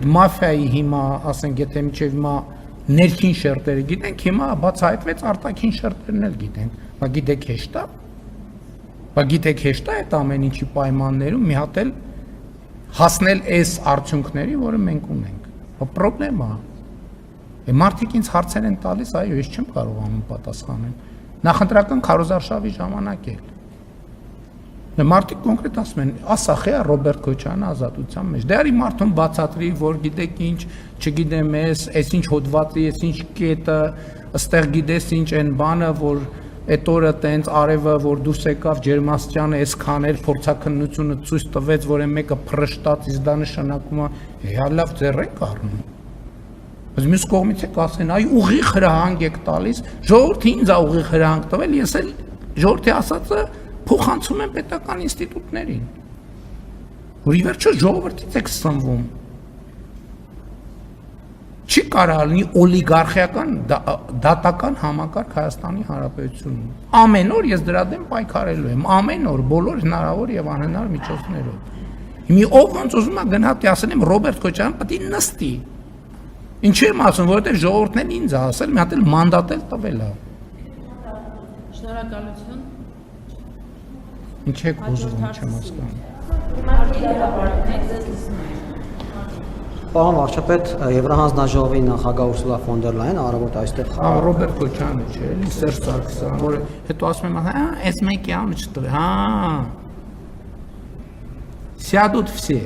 Մաֆիայի հիմա, ասենք, եթե միջև հիմա ներքին շերտերը գիտենք, հիմա բացահայտվեց արտաքին շերտերն էլ գիտենք, բայց գիտեք հեշտ է։ Բայց գիտեք հեշտ է այդ ամեն ինչի պայմաններում մի հատ էլ հասնել այս արդյունքների, որը մենք ունենք։ Պրոբլեմա։ Մարդիկ ինձ հարցեր են տալիս, այո, ես չեմ կարողանում պատասխանել։ Նախընտրական քարոզարշավի ժամանակ է։ Մարդիկ կոնկրետ ասում են, ասախ է Ռոբերտ Քոչարյանը ազատության մեջ։ Դե արի մարդուն բացատրի, որ գիտեք ինչ, չգիտեմ ես, այս ինչ հոդվածի, այս ինչ կետը, ըստեղ գիտես ինչ այն բանը, որ այդ օրը տենց արևը, որ դուրս եկավ ջերմաստիճանը, այսքան էր փորձաքննությունը ցույց տվեց, որ այն մեկը փռշտաց, իսկ դա նշանակում է, հա լավ ձեռ եք առնում։ Բայց մյուս կողմից եք ասեն, այ ուղիղ հրահանգ եք տալիս, ժողովրդի ինձ է ուղիղ հրահանգ տվել, ես էլ ժողովրդի ասածը փոխանցում են պետական ինստիտուտներին, որ ի վերջո ժողովրդից եք սնվում։ Չի կարող լինի օլիգարխիական դատական համակարգ Հայաստանի Հանրապետությունում։ Ամեն օր ես դրա դեմ պայքարելու եմ, ամեն օր բոլոր հնարավոր եւ անհնար միջոցներով։ Հիմա ով ոնց ուզում է գնա թե ասել եմ Ռոբերտ Քոչարյան պետք է նստի։ Ինչի՞ եմ ասում, որովհետեւ ժողովուրդն էլ ինձ է ասել, մի հատ էլ մանդատ էլ տվել է։ Շնորհակալություն։ Ինչ եք ուզում, չեմ հասկանում։ Պարոն վարչապետ, Եվրահանձնաժողովի նախագահ Ուրսուլա ֆոն դեր Լայեն առավոտ այստեղ Ռոբերտ Քոչարյանը չէ, էլի Սերժ Սարգսյանը, որ հետո ասում եմ, հա, այս մեկի անունը չտվի, հա։ Сядут все.